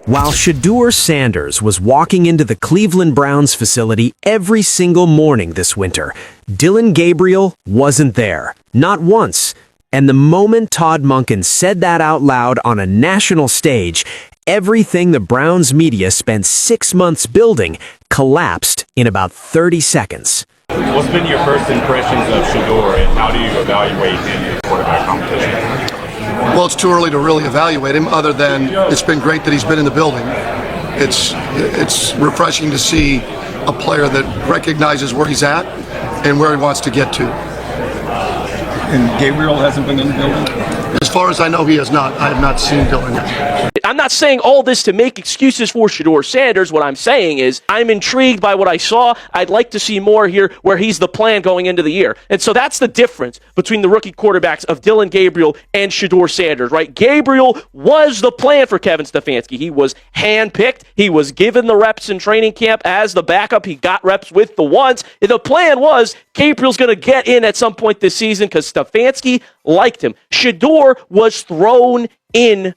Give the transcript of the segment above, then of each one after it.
While Shedeur Sanders was walking into the Cleveland Browns facility every single morning this winter, Dillon Gabriel wasn't there, not once. And the moment Todd Monken said that out loud on a national stage, everything the Browns media spent 6 months building collapsed in about 30 seconds. What's been your first impressions of Shedeur, and how do you evaluate him in the quarterback competition? Well, it's too early to really evaluate him, other than it's been great that he's been in the building. It's refreshing to see a player that recognizes where he's at and where he wants to get to. And Gabriel hasn't been in the building? As far as I know, he has not. I have not seen Dillon yet. I'm not saying all this to make excuses for Shedeur Sanders. What I'm saying is I'm intrigued by what I saw. I'd like to see more here where he's the plan going into the year. And so that's the difference between the rookie quarterbacks of Dillon Gabriel and Shedeur Sanders, right? Gabriel was the plan for Kevin Stefanski. He was handpicked. He was given the reps in training camp as the backup. He got reps with the ones. And the plan was Gabriel's going to get in at some point this season because Stefanski liked him. Shedeur was thrown in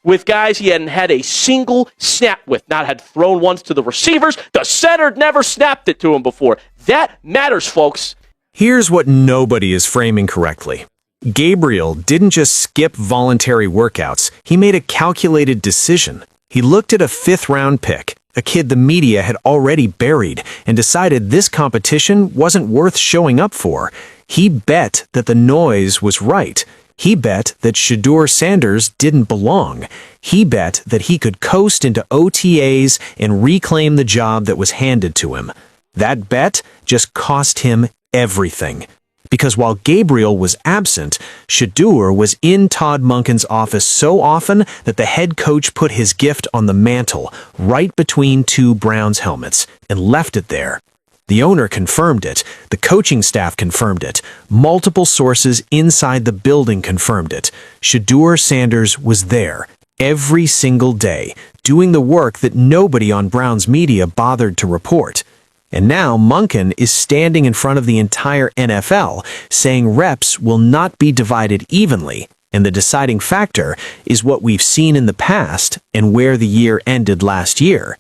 with guys he hadn't had a single snap with, not had thrown once to the receivers. The center never snapped it to him before. That matters, folks. Here's what nobody is framing correctly. Gabriel didn't just skip voluntary workouts. He made a calculated decision. He looked at a 5th-round pick, a kid the media had already buried, and decided this competition wasn't worth showing up for. He bet that the noise was right. He bet that Shedeur Sanders didn't belong. He bet that he could coast into OTAs and reclaim the job that was handed to him. That bet just cost him everything. Because while Gabriel was absent, Shedeur was in Todd Monken's office so often that the head coach put his gift on the mantle, right between 2 Browns helmets, and left it there. The owner confirmed it. The coaching staff confirmed it. Multiple sources inside the building confirmed it. Shedeur Sanders was there every single day, doing the work that nobody on Browns media bothered to report. And now Monken is standing in front of the entire NFL, saying reps will not be divided evenly, and the deciding factor is what we've seen in the past and where the year ended last year.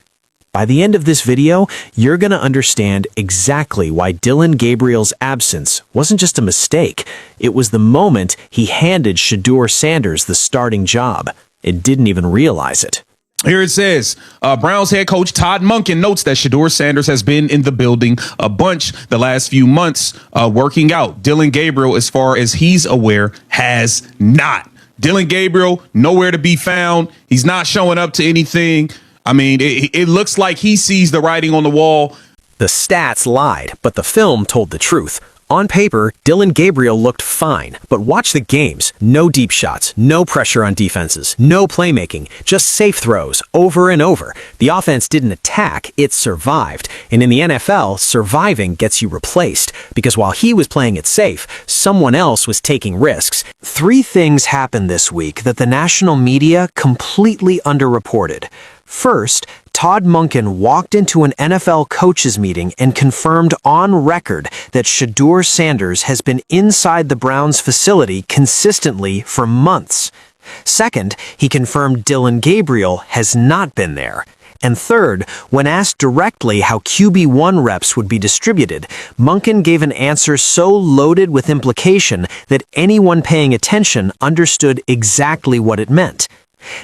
By the end of this video, you're going to understand exactly why Dillon Gabriel's absence wasn't just a mistake. It was the moment he handed Shedeur Sanders the starting job and didn't even realize it. Here it says, Browns head coach Todd Monken notes that Shedeur Sanders has been in the building a bunch the last few months working out. Dillon Gabriel, as far as he's aware, has not. Dillon Gabriel, nowhere to be found. He's not showing up to anything. I mean, it looks like he sees the writing on the wall. The stats lied, but the film told the truth. On paper, Dillon Gabriel looked fine, but watch the games. No deep shots, no pressure on defenses, no playmaking, just safe throws over and over. The offense didn't attack, it survived. And in the NFL, surviving gets you replaced, because while he was playing it safe, someone else was taking risks. 3 things happened this week that the national media completely underreported. First, Todd Monken walked into an NFL coaches meeting and confirmed on record that Shedeur Sanders has been inside the Browns facility consistently for months. Second, he confirmed Dillon Gabriel has not been there. And third, when asked directly how QB1 reps would be distributed, Monken gave an answer so loaded with implication that anyone paying attention understood exactly what it meant.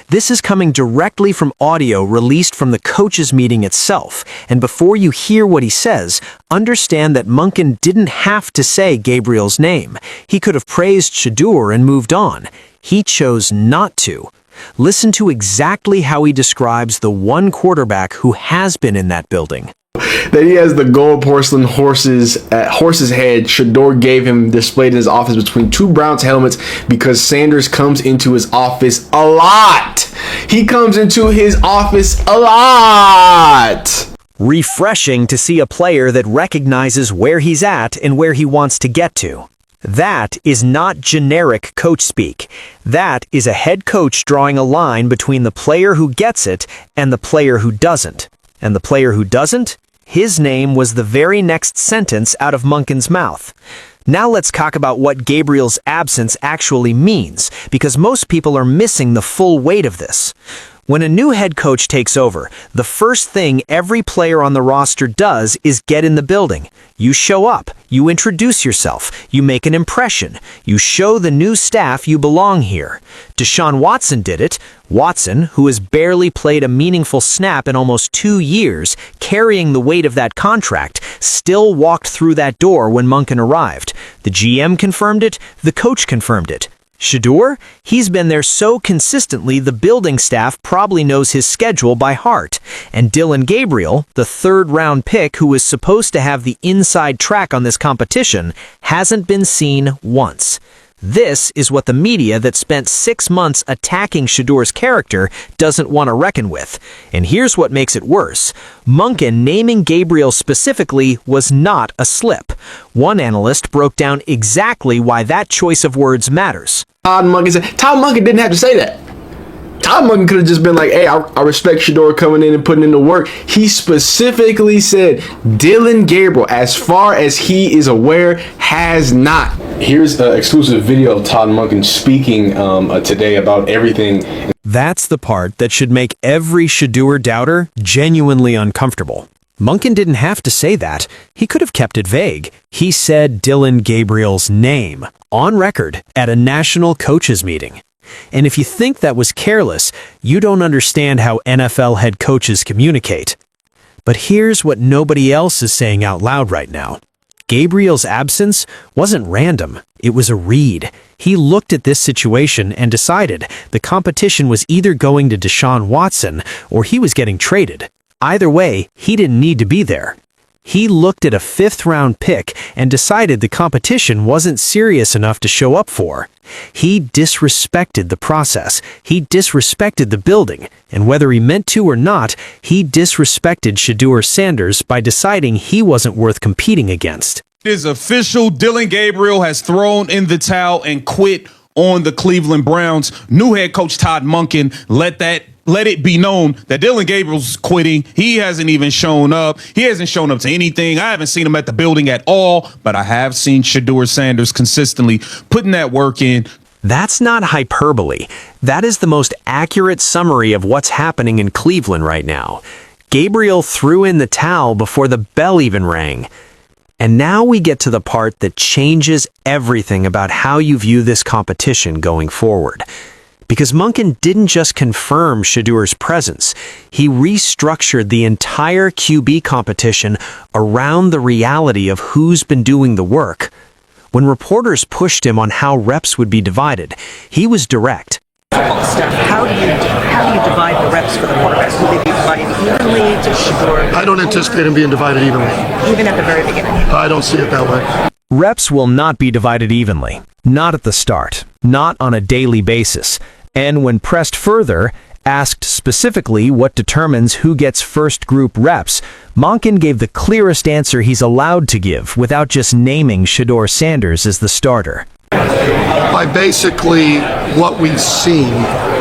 This is coming directly from audio released from the coaches' meeting itself, and before you hear what he says, understand that Monken didn't have to say Gabriel's name. He could have praised Shedeur and moved on. He chose not to. Listen to exactly how he describes the one quarterback who has been in that building. That he has the gold porcelain horse's head Shedeur gave him displayed in his office between 2 Browns helmets because Sanders comes into his office a lot. He comes into his office a lot. Refreshing to see a player that recognizes where he's at and where he wants to get to. That is not generic coach speak. That is a head coach drawing a line between the player who gets it and the player who doesn't. And the player who doesn't? His name was the very next sentence out of Monken's mouth. Now let's talk about what Gabriel's absence actually means, because most people are missing the full weight of this. When a new head coach takes over, the first thing every player on the roster does is get in the building. You show up, you introduce yourself, you make an impression, you show the new staff you belong here. Deshaun Watson did it. Watson, who has barely played a meaningful snap in almost 2 years, carrying the weight of that contract, still walked through that door when Monken arrived. The GM confirmed it, the coach confirmed it. Shedeur? He's been there so consistently the building staff probably knows his schedule by heart. And Dillon Gabriel, the third-round pick who was supposed to have the inside track on this competition, hasn't been seen once. This is what the media that spent 6 months attacking Shedeur's character doesn't want to reckon with. And here's what makes it worse. Monken naming Gabriel specifically was not a slip. One analyst broke down exactly why that choice of words matters. Todd Monken didn't have to say that. Todd Monken could have just been like, hey, I respect Shedeur coming in and putting in the work. He specifically said Dillon Gabriel, as far as he is aware, has not. Here's an exclusive video of Todd Monken speaking today about everything. That's the part that should make every Shedeur doubter genuinely uncomfortable. Monken didn't have to say that. He could have kept it vague. He said Dillon Gabriel's name on record at a national coaches meeting. And if you think that was careless, you don't understand how NFL head coaches communicate. But here's what nobody else is saying out loud right now. Gabriel's absence wasn't random. It was a read. He looked at this situation and decided the competition was either going to Deshaun Watson or he was getting traded. Either way, he didn't need to be there. He looked at a 5th-round pick and decided the competition wasn't serious enough to show up for. He disrespected the process. He disrespected the building. And whether he meant to or not, he disrespected Shedeur Sanders by deciding he wasn't worth competing against. It is official. Dillon Gabriel has thrown in the towel and quit on the Cleveland Browns. New head coach Todd Monken let it be known that Dillon Gabriel's quitting. He hasn't even shown up. He hasn't shown up to anything. I haven't seen him at the building at all, but I have seen Shedeur Sanders consistently putting that work in. That's not hyperbole. That is the most accurate summary of what's happening in Cleveland right now. Gabriel threw in the towel before the bell even rang. And now we get to the part that changes everything about how you view this competition going forward. Because Monken didn't just confirm Shedeur's presence, he restructured the entire QB competition around the reality of who's been doing the work. When reporters pushed him on how reps would be divided, he was direct. How do you divide the reps for the quarterbacks? Will they be divided evenly to Shedeur? I don't anticipate him being divided evenly. Even at the very beginning? I don't see it that way. Reps will not be divided evenly. Not at the start. Not on a daily basis. And when pressed further, asked specifically what determines who gets first group reps, Monken gave the clearest answer he's allowed to give without just naming Shedeur Sanders as the starter. By basically what we've seen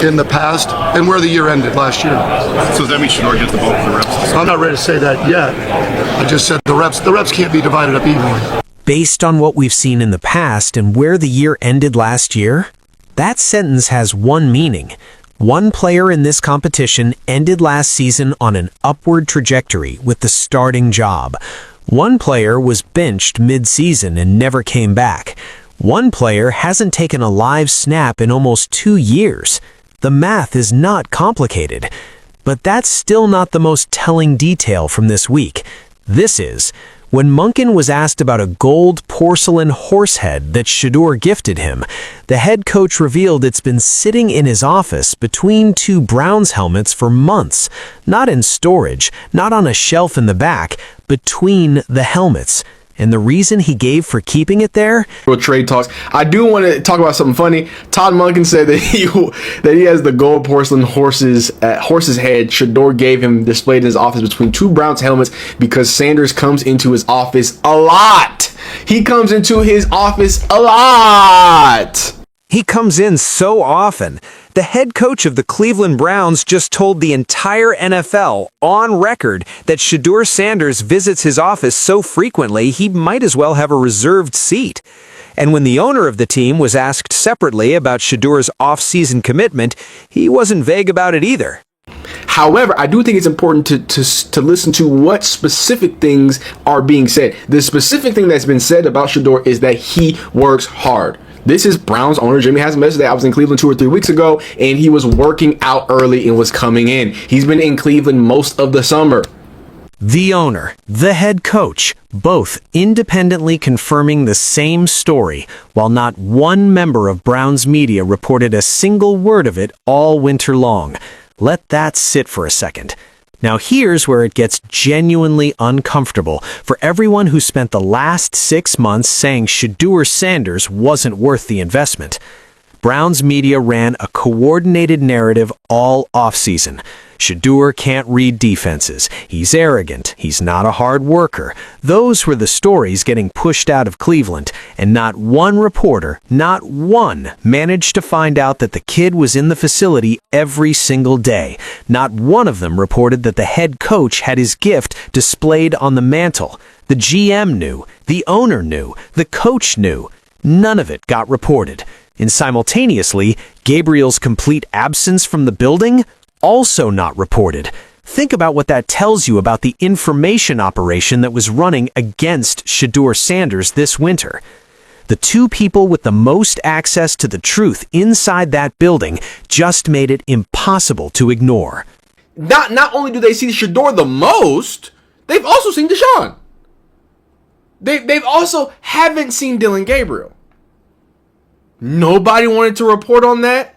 in the past and where the year ended last year. So does that mean Shedeur gets the vote for the reps? I'm not ready to say that yet. I just said the reps can't be divided up evenly. Based on what we've seen in the past and where the year ended last year, that sentence has one meaning. One player in this competition ended last season on an upward trajectory with the starting job. One player was benched mid-season and never came back. One player hasn't taken a live snap in almost 2 years. The math is not complicated. But that's still not the most telling detail from this week. This is, when Monken was asked about a gold porcelain horse head that Shedeur gifted him, the head coach revealed it's been sitting in his office between 2 Browns helmets for months. Not in storage, not on a shelf in the back, between the helmets. And the reason he gave for keeping it there? Trade talks. I do want to talk about something funny. Todd Monken said that he has the gold porcelain horse's head Shedeur gave him displayed in his office between 2 Browns helmets because Sanders comes into his office a lot. He comes into his office a lot. He comes in so often. The head coach of the Cleveland Browns just told the entire NFL on record that Shedeur Sanders visits his office so frequently he might as well have a reserved seat. And when the owner of the team was asked separately about Shedeur's off-season commitment, he wasn't vague about it either. However, I do think it's important to listen to what specific things are being said. The specific thing that's been said about Shedeur is that he works hard. This is Browns owner Jimmy Haslam message that I was in Cleveland 2 or 3 weeks ago, and he was working out early and was coming in. He's been in Cleveland most of the summer. The owner, the head coach, both independently confirming the same story, while not one member of Browns media reported a single word of it all winter long. Let that sit for a second. Now here's where it gets genuinely uncomfortable for everyone who spent the last 6 months saying Shedeur Sanders wasn't worth the investment. Browns media ran a coordinated narrative all offseason. Shedeur can't read defenses. He's arrogant. He's not a hard worker. Those were the stories getting pushed out of Cleveland, and not one reporter, not one, managed to find out that the kid was in the facility every single day. Not one of them reported that the head coach had his gift displayed on the mantle. The GM knew. The owner knew. The coach knew. None of it got reported. And simultaneously, Gabriel's complete absence from the building also not reported. Think about what that tells you about the information operation that was running against Shedeur Sanders this winter. The two people with the most access to the truth inside that building just made it impossible to ignore. Not only do they see Shedeur the most, they've also seen Deshaun. They've also haven't seen Dillon Gabriel. Nobody wanted to report on that.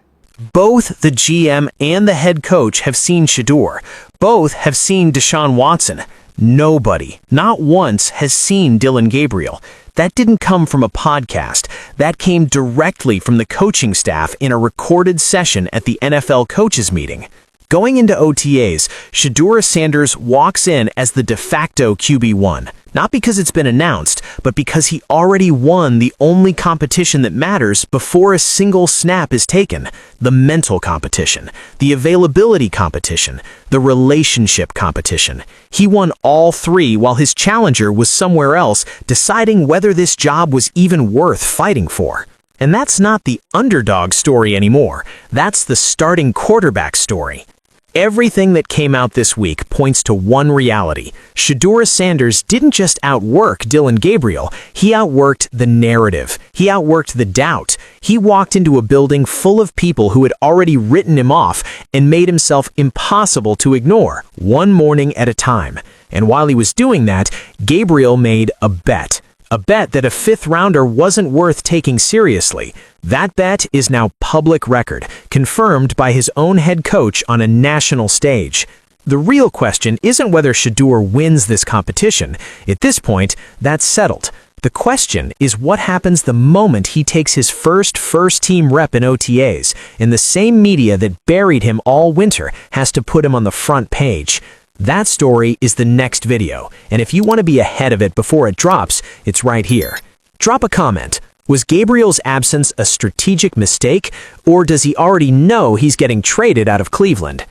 Both the GM and the head coach have seen Shedeur. Both have seen Deshaun Watson. Nobody, not once, has seen Dillon Gabriel. That didn't come from a podcast. That came directly from the coaching staff in a recorded session at the NFL coaches meeting. Going into OTAs, Shedeur Sanders walks in as the de facto QB1. Not because it's been announced, but because he already won the only competition that matters before a single snap is taken. The mental competition, the availability competition, the relationship competition. He won all three while his challenger was somewhere else, deciding whether this job was even worth fighting for. And that's not the underdog story anymore. That's the starting quarterback story. Everything that came out this week points to one reality. Shedeur Sanders didn't just outwork Dillon Gabriel, he outworked the narrative. He outworked the doubt. He walked into a building full of people who had already written him off and made himself impossible to ignore, one morning at a time. And while he was doing that, Gabriel made a bet. A bet that a fifth-rounder wasn't worth taking seriously. That bet is now public record, confirmed by his own head coach on a national stage. The real question isn't whether Shedeur wins this competition. At this point, that's settled. The question is what happens the moment he takes his first-team rep in OTAs, and the same media that buried him all winter has to put him on the front page. That story is the next video, and if you want to be ahead of it before it drops, it's right here. Drop a comment. Was Gabriel's absence a strategic mistake, or does he already know he's getting traded out of Cleveland?